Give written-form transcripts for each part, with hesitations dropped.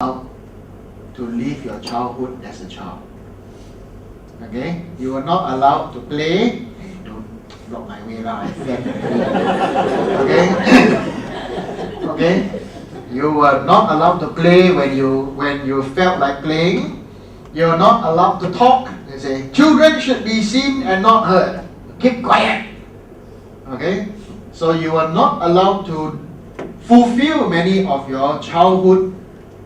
allowed to live your childhood as a child. Okay? You are not allowed to play. Hey, don't block my way lah, I fed. Okay? Okay? You were not allowed to play when you felt like playing. You are not allowed to talk. They say children should be seen and not heard. Keep quiet. Okay? So you are not allowed to fulfill many of your childhood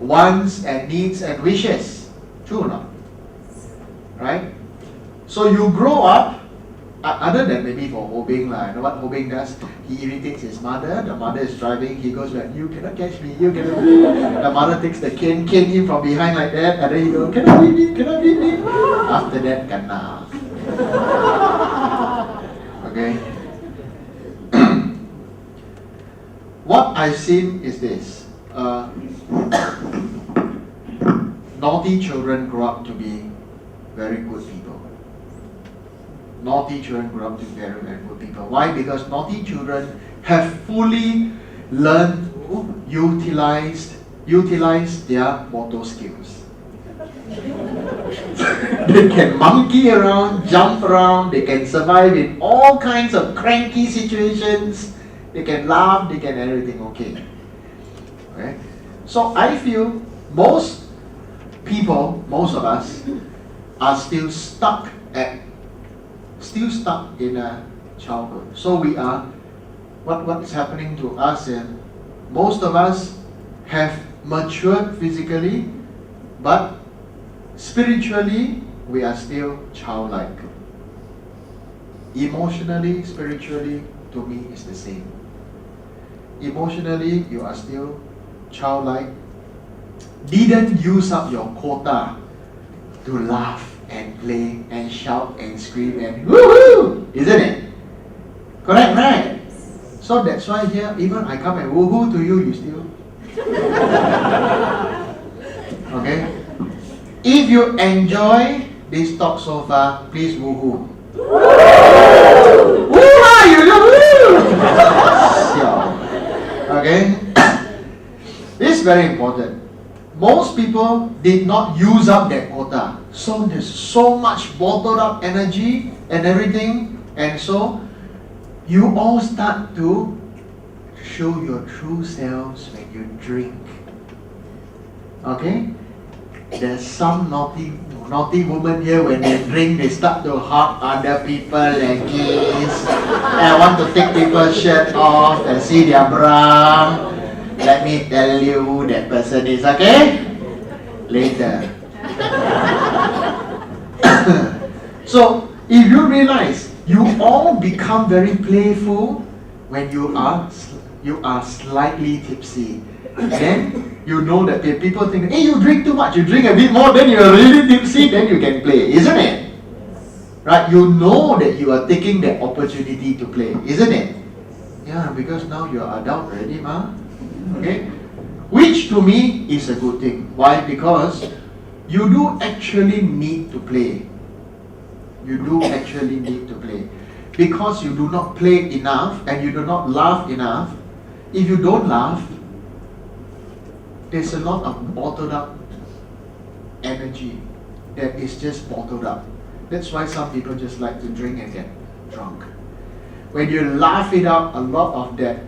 wants and needs and wishes. True or not? Right? So you grow up, other than maybe for Hobing lah. You know what Hobing does? He irritates his mother. The mother is driving. He goes like, you cannot catch me. You cannot. The mother takes the cane him from behind like that, and then he goes, cannot beat me, cannot beat me. After that, kena. Okay. What I've seen is this. Naughty children grow up to be very good people. Naughty children grow up to be very, very good people. Why? Because naughty children have fully learned to utilize their motor skills. They can monkey around, jump around, they can survive in all kinds of cranky situations. They can laugh, they can everything okay. Okay? So I feel most people, most of us, are still stuck in a childhood. So we are, what is happening to us is, most of us have matured physically, but spiritually, we are still childlike. Emotionally, spiritually, to me, is the same. Emotionally, you are still childlike. Didn't use up your quota to laugh and play and shout and scream and woohoo, isn't it? Correct, right? So that's why here, even I come and woohoo to you, you still. Okay? If you enjoy this talk so far, please woohoo. Woo! You do woo! Okay? This is very important. Most people did not use up their quota. So there's so much bottled up energy and everything. And so you all start to show your true selves when you drink. Okay? There's some naughty women here, when they drink, they start to hug other people and kiss. And want to take people's shirt off and see their bra. Let me tell you who that person is, okay? Later. So, if you realize, you all become very playful when you are slightly tipsy. Then you know that people think, hey, you drink too much, you drink a bit more, then you are really tipsy, then you can play, isn't it? Right? You know that you are taking the opportunity to play, isn't it? Yeah, because now you are adult already, ma. Okay? Which to me is a good thing. Why? Because you do actually need to play. You do actually need to play. Because you do not play enough and you do not laugh enough. If you don't laugh, there's a lot of bottled up energy that is just bottled up. That's why some people just like to drink and get drunk. When you laugh it out, a lot of that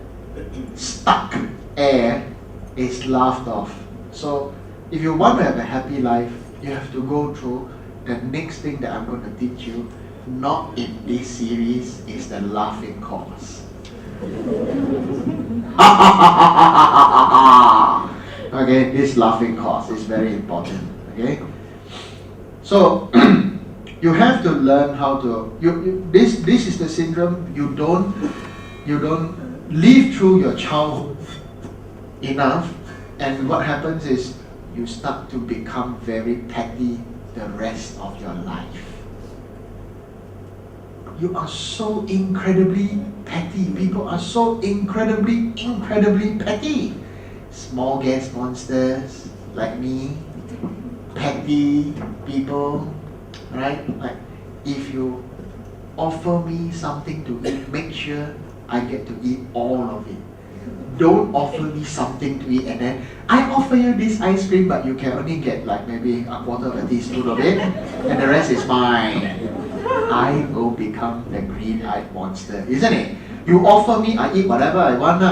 stuck air is laughed off. So if you want to have a happy life, you have to go through the next thing that I'm going to teach you. Not in this series, is the laughing course. Okay, this laughing course is very important. Okay, so you have to learn how to. This is the syndrome. You don't live through your childhood enough, and what happens is you start to become very petty the rest of your life. You are so incredibly petty. People are so incredibly petty. Small gas monsters like me, petty people, right? Like, if you offer me something to eat, make sure I get to eat all of it. don't offer me something to eat and then I offer you this ice cream, but you can only get like maybe a quarter of a teaspoon of it, and the rest is mine. I will become the green-eyed monster, isn't it? You offer me, I eat whatever I want,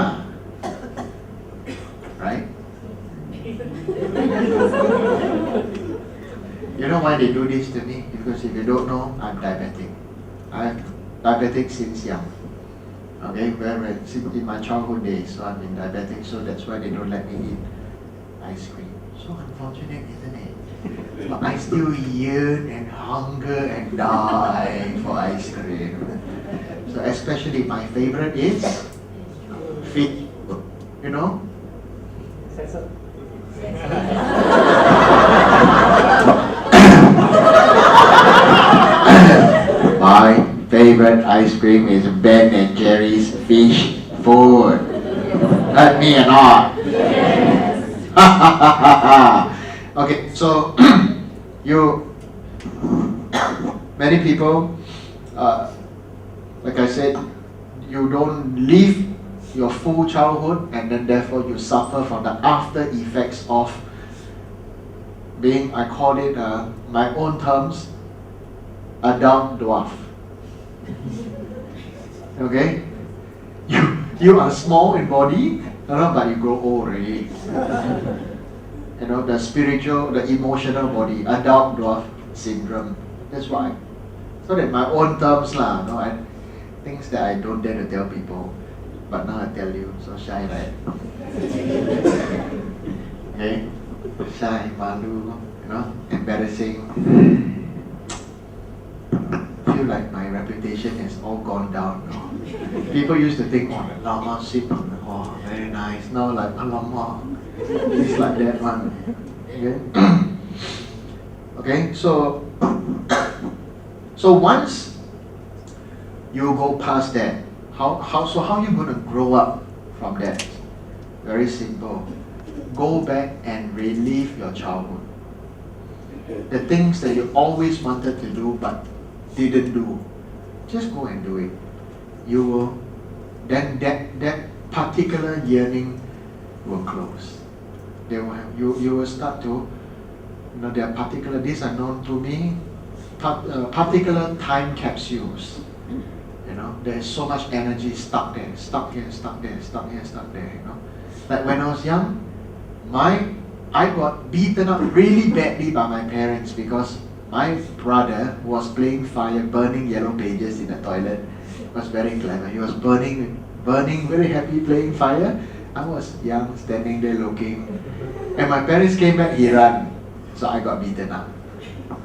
right? You know why they do this to me? Because if you don't know, I'm diabetic. I'm diabetic since young. Okay, in my childhood days, so I've been diabetic, so that's why they don't let me eat ice cream. So unfortunate, isn't it? But I still yearn and hunger and die for ice cream. So especially my favorite is fit. You know? My favorite ice cream is Ben and Jerry's fish food. Hurt me or not? Okay, so many people, like I said, you don't live your full childhood, and then therefore you suffer from the after effects of being, I call it, my own terms, adult dwarf. Okay? You are small in body, but you grow old already. The spiritual, the emotional body, adult dwarf syndrome. That's why. So that my own terms things that I don't dare to tell people, but now I tell you, so shy, right? Okay? Shy, malu, embarrassing. Feel like my reputation has all gone down. People used to think, the Lama sit on the very nice. Now like, Lama, it's like that one. Okay? Okay, so once you go past that, how are you going to grow up from that? Very simple. Go back and relive your childhood. The things that you always wanted to do but didn't do, just go and do it. You will, then that particular yearning will close. They will have, you will start to, there are particular, these are known to me, particular time capsules. There's so much energy stuck there, stuck here, stuck there, stuck here, stuck there. Like when I was young, I got beaten up really badly by my parents because my brother was playing fire, burning yellow pages in the toilet. It was very clever. He was burning, very happy playing fire. I was young, standing there looking. And my parents came back, he ran. So I got beaten up.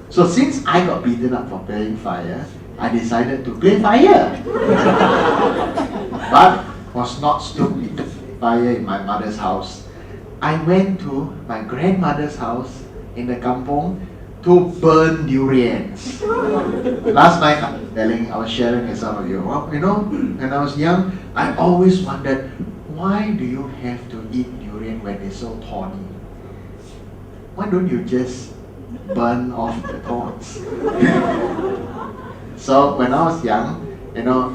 So since I got beaten up for playing fire, I decided to play fire. But was not stupid to play fire in my mother's house. I went to my grandmother's house in the kampong to burn durians. Last night I was sharing with some of you. When I was young, I always wondered, why do you have to eat durian when it's so thorny? Why don't you just burn off the thorns? So when I was young,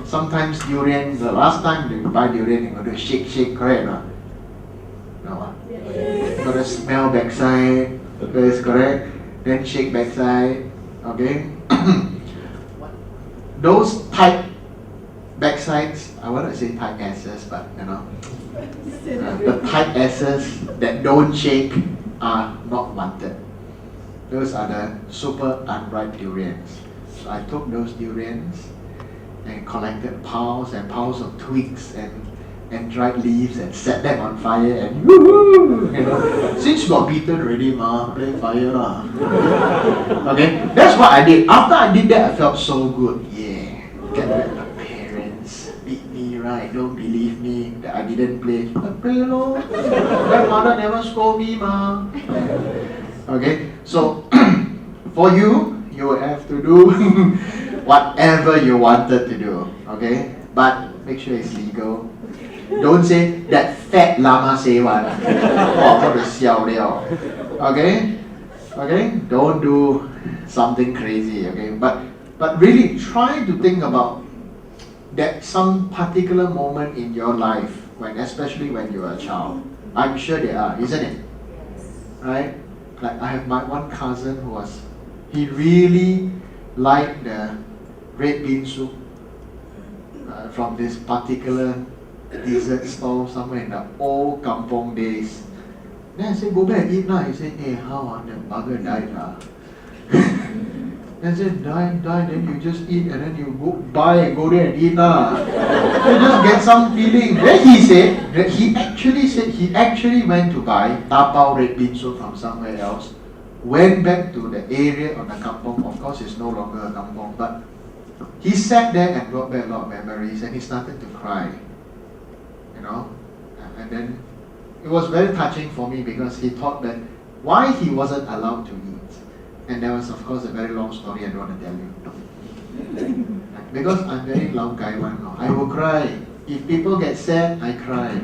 sometimes durian, the last time you buy durian, you got to shake, correct? No? You got to smell backside, that's correct. Then shake backside, okay? Those tight backsides, I want to say tight asses, but the tight asses that don't shake are not wanted. Those are the super unripe durians. So I took those durians and collected piles and piles of twigs and dried leaves and set them on fire and woohoo! Since you got beaten already, play fire lah. Okay, that's what I did. After I did that, I felt so good. Yeah, get back my parents beat me, right? Don't believe me that I didn't play. I play lor. Grandmother never scold me, ma. Okay, so for you will have to do whatever you wanted to do. Okay, but make sure it's legal. Don't say that fat Lama say one. Okay? Okay? Don't do something crazy, okay? But really try to think about that some particular moment in your life especially when you are a child. I'm sure they are, isn't it? Right? Like I have my one cousin he really liked the red bean soup from this particular dessert stall somewhere in the old kampong days. Then I said, go back and eat now. He said, hey, how the bugger died lah? I said, die, then you just eat and then you go buy and go there and eat lah. You just get some feeling. Then he said, that he actually went to buy tapao red bean soup from somewhere else, went back to the area of the kampong. Of course, it's no longer a kampong, but he sat there and brought back a lot of memories and he started to cry. You know? And then it was very touching for me because he thought that why he wasn't allowed to eat. And there was, of course, a very long story I don't want to tell you. Because I'm very loud guy one now. I will cry. If people get sad, I cry.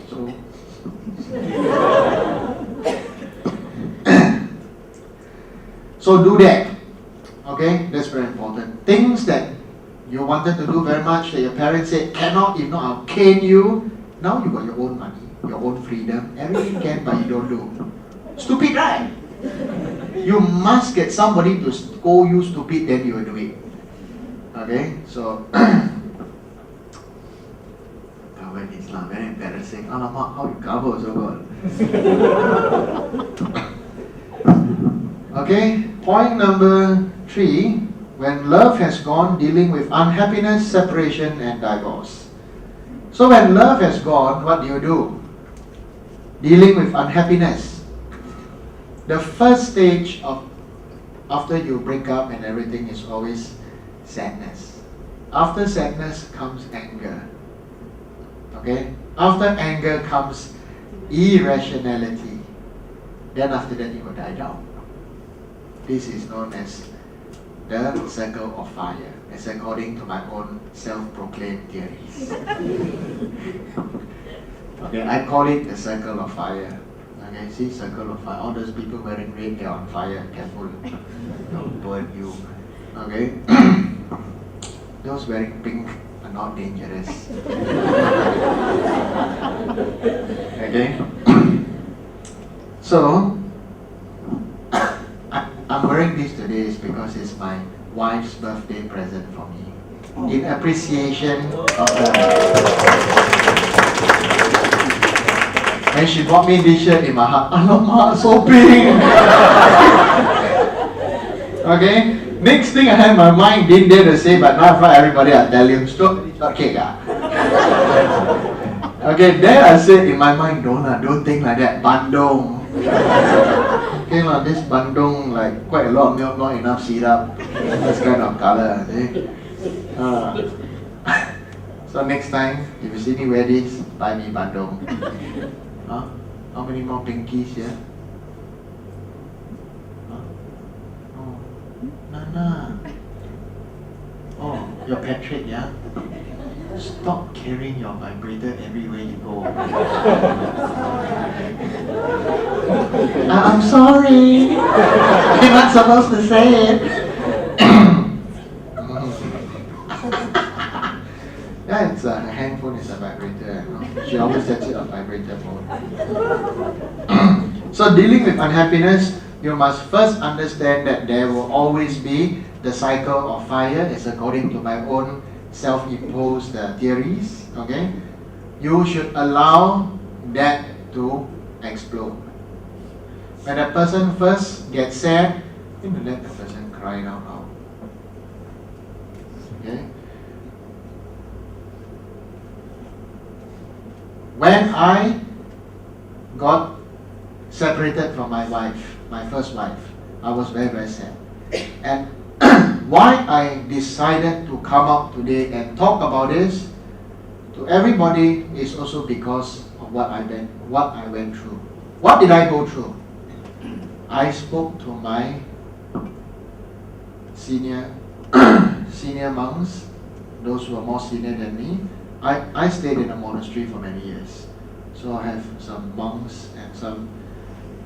So so do that. Okay? That's very important. Things that you wanted to do very much that your parents said, cannot, if not I'll cane you. Now you got your own money, your own freedom. Everything can, but you don't do. Stupid, right? You must get somebody to call you stupid, then you will do it. Okay? So when it's not very embarrassing. Alamak, how you cover so good. Okay, point number 3. When love has gone, dealing with unhappiness, separation and divorce. So when love has gone, what do? Dealing with unhappiness. The first stage after you break up and everything is always sadness. After sadness comes anger. Okay? After anger comes irrationality. Then after that it will die down. This is known as the circle of fire. It's according to my own self-proclaimed theories. Okay, I call it the circle of fire. Okay, see, circle of fire. All those people wearing red, they're on fire. Careful, don't burn you. Okay, those wearing pink are not dangerous. Okay, so I'm wearing this today is because it's my wife's birthday present for me, in appreciation of her. And she bought me this shirt in my heart. Alamak, so big! Okay? Next thing I had in my mind, didn't dare to say, but now in front of everybody I tell you, stop, it's not cake. Okay, then I said in my mind, don't think like that, bandung. Okay, this bandung, like quite a lot of milk, not enough syrup. This kind of color. So next time, if you see me wear this, buy me bandung. Huh? How many more pinkies here? Huh? Oh, Nana. Oh, you're Patrick, yeah? Stop carrying your vibrator everywhere you go. I'm sorry. You're not supposed to say it. Yeah, it's a handphone is a vibrator. She always sets it on vibrator mode. So dealing with unhappiness, you must first understand that there will always be the cycle of fire. It's according to my own self-imposed theories. Okay, you should allow that to explode. When a person first gets sad, you let the person cry out loud. Okay. When I got separated from my wife, my first wife, I was very, very sad. And why I decided to come out today and talk about this to everybody is also because of what I went through. What did I go through? I spoke to my senior monks, those who are more senior than me. I stayed in a monastery for many years. So I have some monks and some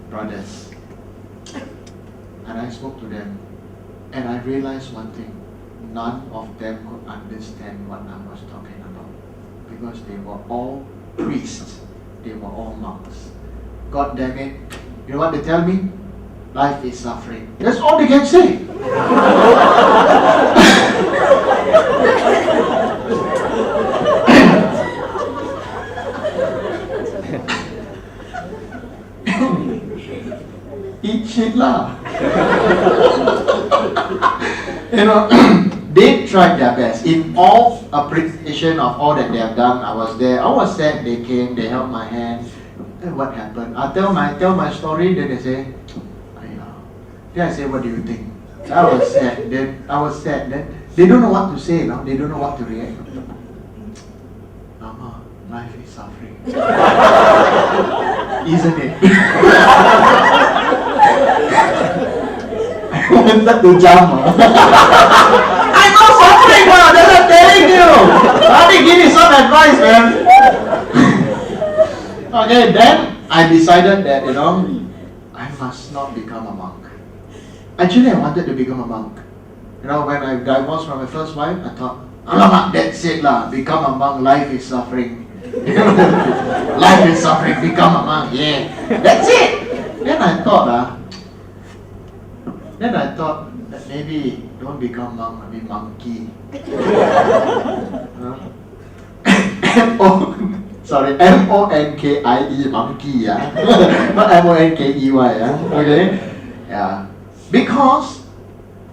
brothers. And I spoke to them. And I realized one thing. None of them could understand what I was talking about. because they were all priests. They were all monks. God damn it. You know what they tell me? Life is suffering. That's all they can say. Eat shit lah. You know, they tried their best. In all appreciation of all that they have done, I was there. I was sad. They came. They held my hand. And what happened? I tell my story. Then they say, "Ayah." Then I say, "What do you think?" I was sad. Then they don't know what to say now. They don't know what to react. Lama, life is suffering, isn't it? I wanted to jump. I'm not suffering, man. That's what I'm telling you. Let me give you some advice, man. Okay, then I decided that, I must not become a monk. Actually, I wanted to become a monk. When I divorced from my first wife, I thought, alamak, that's it lah. Become a monk, life is suffering. Life is suffering, become a monk, yeah. That's it. Then I thought that maybe don't become monk, maybe monkey. M-O-N-K-I-E, monkey, yeah. Not M-O-N-K-E-Y, yeah. Okay? Yeah. Because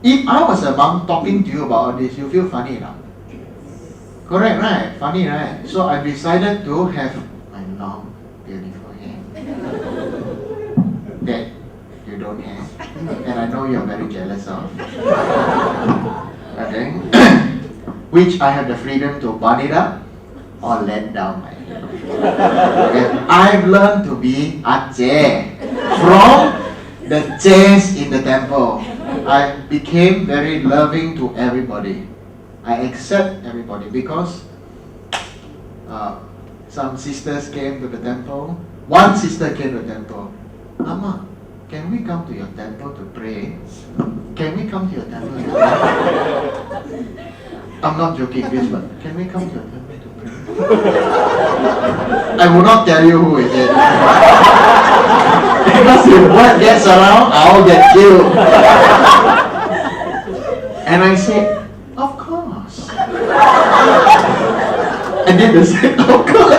if I was a monk talking to you about all this, you feel funny now. Correct, right? Funny, right? So I decided to have my long, beautiful hair that you don't have. And I know you're very jealous of. Okay? Which I have the freedom to bun it up or let down my hair. Okay? I've learned to be a che from the chairs in the temple. I became very loving to everybody. I accept everybody because some sisters came to the temple. One sister came to the temple. Lama, can we come to your temple to pray? Can we come to your temple to pray? I'm not joking this, but can we come to your temple to pray? I will not tell you who it is. Because if word gets around, I'll get killed. And I said, of course. I did the same, of course.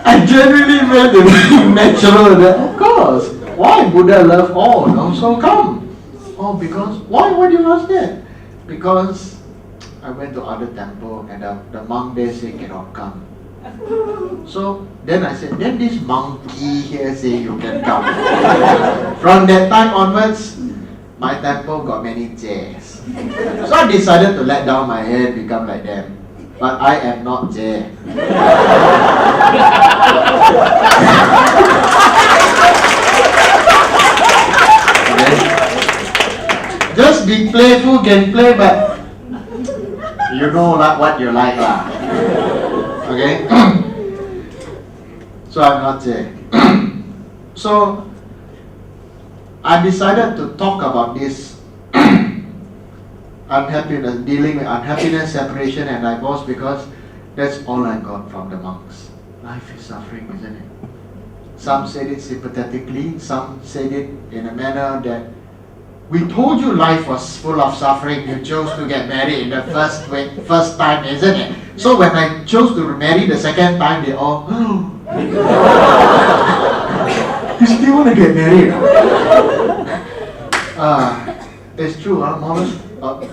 I genuinely felt it natural that, of course. Why? Buddha love all, so come. Oh, because, why do you ask that? Because I went to other temple and the monk there say cannot come. So then I said, then this monkey here say you can come. From that time onwards, my temple got many chairs. So I decided to let down my hair and become like them. But I am not chair. Okay? Just be playful, can play, but you know what you like lah. Okay? So I'm not chair. So I decided to talk about this unhappiness, dealing with unhappiness, separation and divorce, because that's all I got from the monks. Life is suffering, isn't it? Some said it sympathetically, some said it in a manner that we told you life was full of suffering, you chose to get married in the first time, isn't it? So when I chose to marry the second time, they all, you still want to get married? It's true,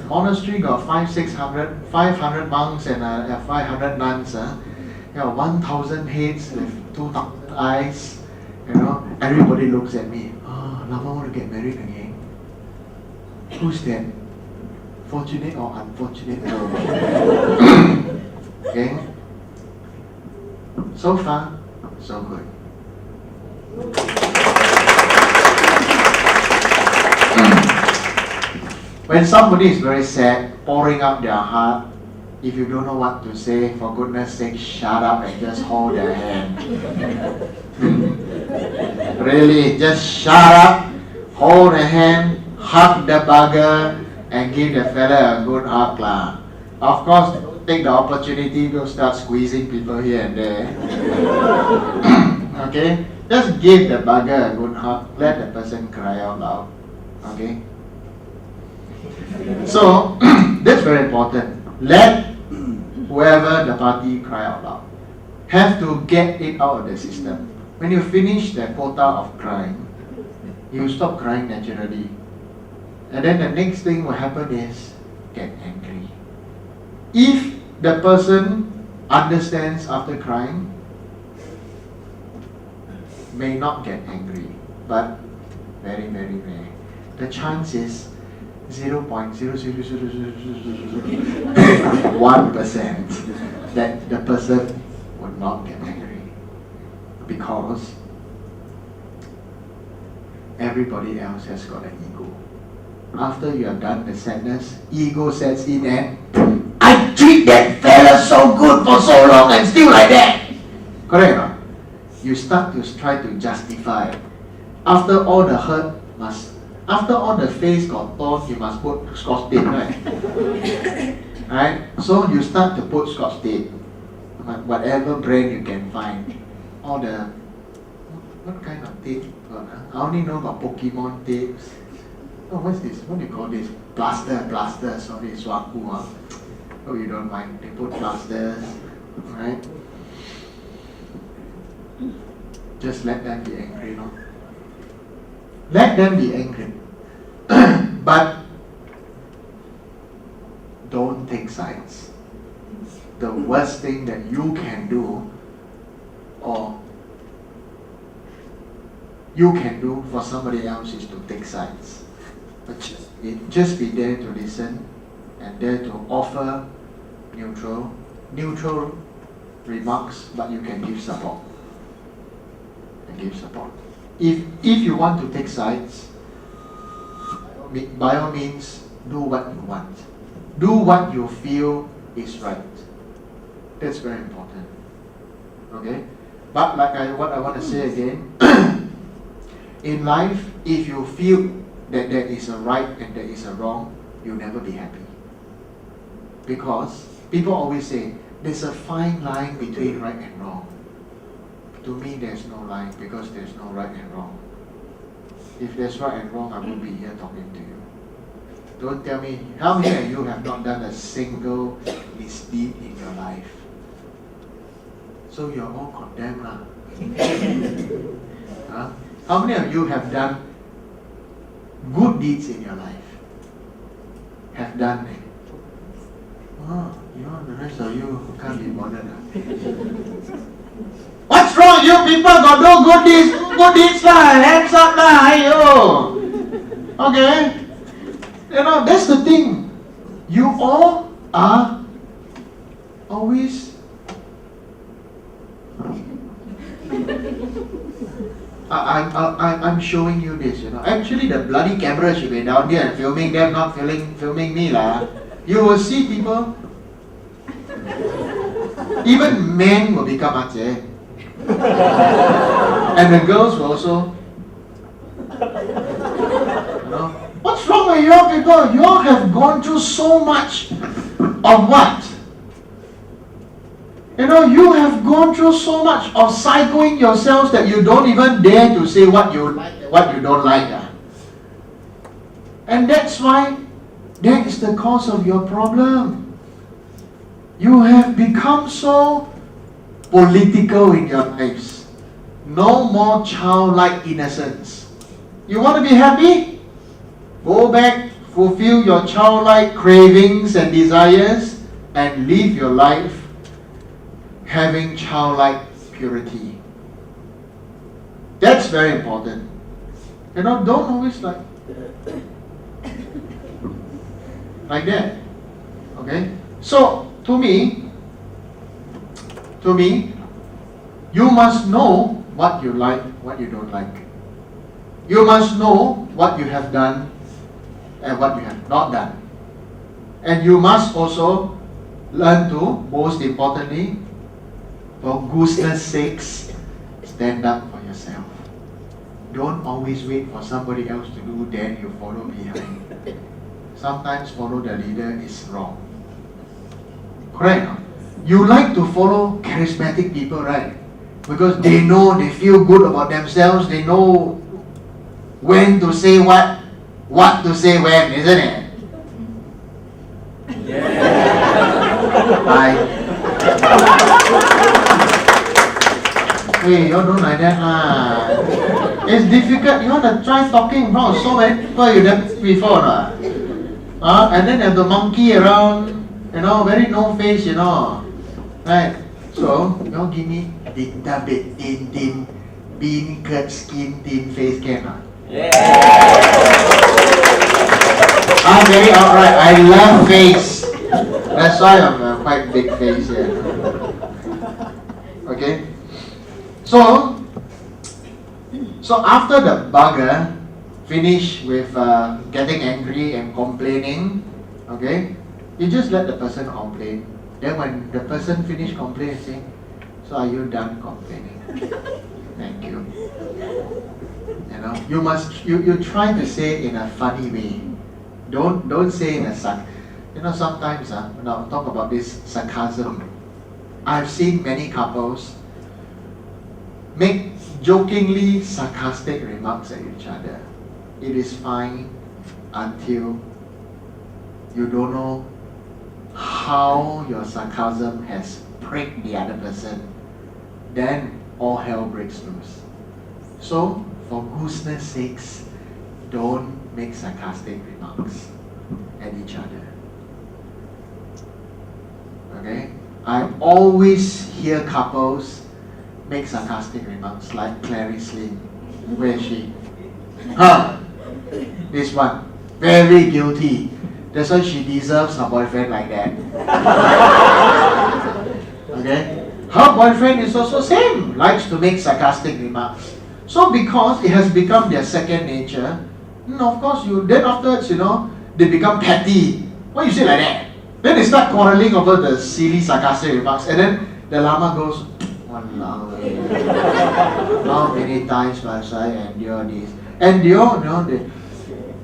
monastery got 500 monks and 500 nuns. 1,000 heads with 2,000 eyes. Everybody looks at me. Lama want to get married again. Who's that? Fortunate or unfortunate girl? Okay? So far, so good. When somebody is very sad, pouring out their heart, if you don't know what to say, for goodness sake, shut up and just hold their hand. Really, just shut up, hold the hand, hug the bugger, and give the fella a good hug lah. Of course, take the opportunity to start squeezing people here and there. Okay? Just give the bugger a good hug. Let the person cry out loud. Okay? So, that's very important. Let whoever the party cry out loud. Have to get it out of the system. When you finish the quota of crying, you stop crying naturally. And then the next thing will happen is get angry. If the person understands after crying, may not get angry, but very, very rare. The chance is 0.00001% that the person would not get angry, because everybody else has got an ego. After you have done the sadness, ego sets in and I treat that fella so good for so long and still like that. Correct or not? You start to try to justify. After all the hurt after all the face got torn, you must put Scotch tape, right? Right? So you start to put Scotch tape, whatever brand you can find. All the, what kind of tape? I only know about Pokemon tapes. Oh, what's this? What do you call this? Plaster, sorry, swaku. Oh, you don't mind. They put plasters, right? Just let them be angry, no? Let them be angry. But don't take sides. The worst thing that you can do, or you can do for somebody else, is to take sides. But just be there to listen and there to offer neutral remarks, but you can give support. If you want to take sides, by all means, do what you want. Do what you feel is right. That's very important. Okay? But what I want to say again, in life, if you feel that there is a right and there is a wrong, you'll never be happy. Because people always say, there's a fine line between right and wrong. To me, there's no line, because there's no right and wrong. If there's right and wrong, I won't be here talking to you. Don't tell me, how many of you have not done a single misdeed in your life? So you're all condemned, lah. Huh? How many of you have done good deeds in your life? Have done it? Oh, the rest of you can't be bothered. What's wrong? You people got no good deeds lah. Hands up lah, ayo. Okay? That's the thing. You all are always I'm showing you this, Actually, the bloody camera should be down here and filming them, not filming me lah. You will see people. Even men will become aceh. And the girls will also. What's wrong with you people? You all have gone through so much of what? You have gone through so much of psychoing yourselves that you don't even dare to say what you don't like. And that's why that is the cause of your problem. You have become so political in your lives. No more childlike innocence. You want to be happy? Go back, fulfill your childlike cravings and desires, and live your life having childlike purity. That's very important. Don't always like that. Okay? So, to me, you must know what you like, what you don't like. You must know what you have done and what you have not done. And you must also learn to, most importantly, for goodness sakes, stand up for yourself. Don't always wait for somebody else to do, then you follow behind. Sometimes follow the leader is wrong. Correct? No? You like to follow charismatic people, right? Because they know, they feel good about themselves, they know when to say what to say when, isn't it? Hey, you don't like that lah. It's difficult. You want to try talking in front of so many people you done before lah. And then you have the monkey around, very no face, right? So, give me little bit thin, bean cut skin, thin face can lah. I'm very outright. I love face. That's why I'm a quite big face here. Okay. So after the bugger finish with getting angry and complaining, okay, you just let the person complain. Then when the person finish complaining, say, so are you done complaining? Thank you. You try to say it in a funny way. Don't say in a sometimes when I talk about this sarcasm, I've seen many couples make jokingly sarcastic remarks at each other. It is fine until you don't know how your sarcasm has pricked the other person. Then all hell breaks loose. So, for goodness sakes, don't make sarcastic remarks at each other. Okay? I always hear couples make sarcastic remarks like Clarice Lim. Where is she? This one. Very guilty. That's why she deserves her boyfriend like that. Okay? Her boyfriend is also same. Likes to make sarcastic remarks. So because it has become their second nature, of course then afterwards, they become petty. Why you say like that? Then they start quarreling over the silly sarcastic remarks, and then the Lama goes, "Walao, how many times must I endure this?" And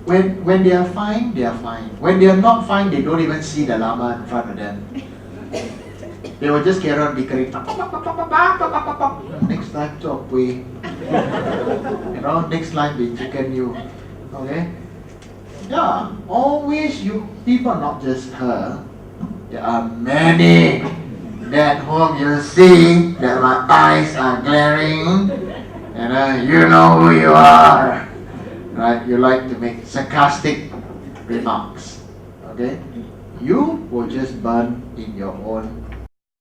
when they are fine, they are fine. When they are not fine, they don't even see the Lama in front of them. They will just carry on bickering. Next time, chop we. Next time they chicken you. Okay? Yeah, always people, not just her. There are many that whom you see that my eyes are glaring, and you know who you are, right? You like to make sarcastic remarks, okay? You will just burn in your own